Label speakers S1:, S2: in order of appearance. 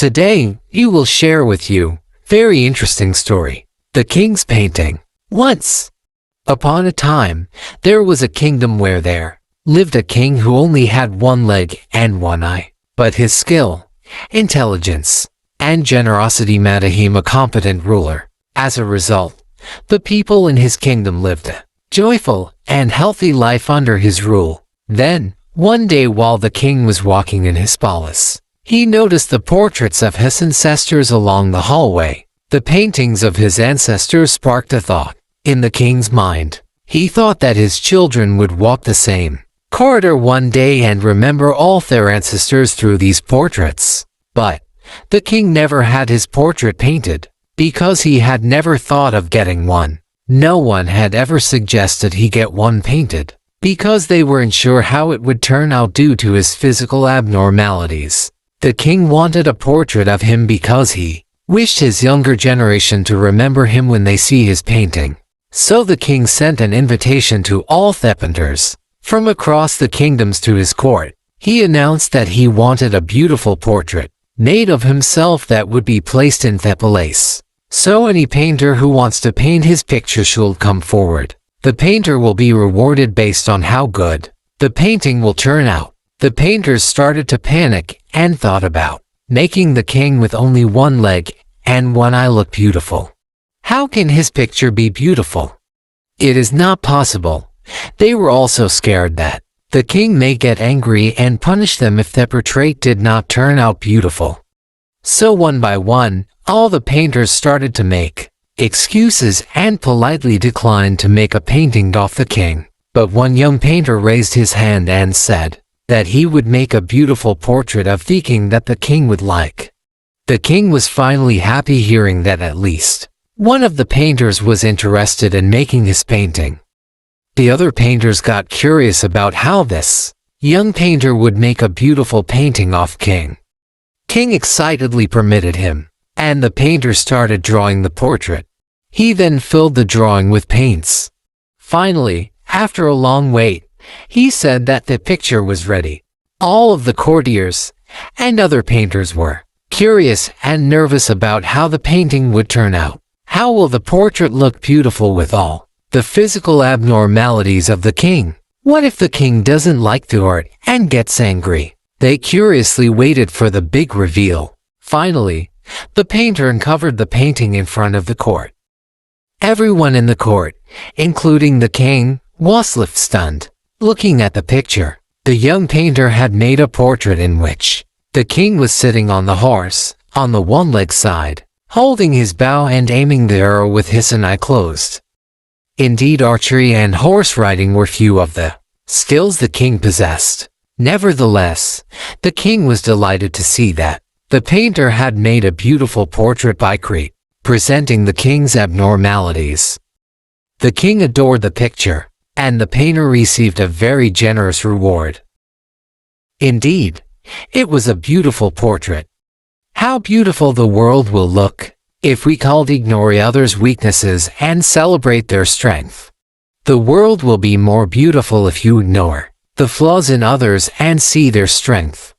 S1: Today, you will share with you very interesting story. The King's Painting. Once upon a time, there was a kingdom where there lived a king who only had one leg and one eye. But his skill, intelligence, and generosity made him a competent ruler. As a result, the people in his kingdom lived a joyful and healthy life under his rule. Then, one day while the king was walking in his palace, he noticed the portraits of his ancestors along the hallway. The paintings of his ancestors sparked a thought in the king's mind. He thought that his children would walk the same corridor one day and remember all their ancestors through these portraits. But the king never had his portrait painted because he had never thought of getting one. No one had ever suggested he get one painted because they weren't sure how it would turn out due to his physical abnormalities. The king wanted a portrait of him because he wished his younger generation to remember him when they see his painting. So the king sent an invitation to all the painters from across the kingdoms to his court. He announced that he wanted a beautiful portrait made of himself that would be placed in the palace. So any painter who wants to paint his picture should come forward. The painter will be rewarded based on how good the painting will turn out. The painters started to panic and thought about making the king with only one leg and one eye look beautiful. How can his picture be beautiful? It is not possible. They were also scared that the king may get angry and punish them if the portrait did not turn out beautiful. So one by one, all the painters started to make excuses and politely declined to make a painting of the king. But one young painter raised his hand and said that he would make a beautiful portrait of the king that the king would like. The king was finally happy hearing that at least one of the painters was interested in making his painting. The other painters got curious about how this young painter would make a beautiful painting of king. King excitedly permitted him, and the painter started drawing the portrait. He then filled the drawing with paints. Finally, after a long wait, he said that the picture was ready. All of the courtiers and other painters were curious and nervous about how the painting would turn out. How will the portrait look beautiful with all the physical abnormalities of the king? What if the king doesn't like the art and gets angry? They curiously waited for the big reveal. Finally, the painter uncovered the painting in front of the court. Everyone in the court, including the king, was left stunned. Looking at the picture, the young painter had made a portrait in which the king was sitting on the horse, on the one-leg side, holding his bow and aiming the arrow with his eye closed. Indeed, archery and horse riding were few of the skills the king possessed. Nevertheless, the king was delighted to see that the painter had made a beautiful portrait by Crete, presenting the king's abnormalities. The king adored the picture, and the painter received a very generous reward. Indeed, it was a beautiful portrait. How beautiful the world will look if we can't ignore others' weaknesses and celebrate their strength. The world will be more beautiful if you ignore the flaws in others and see their strength.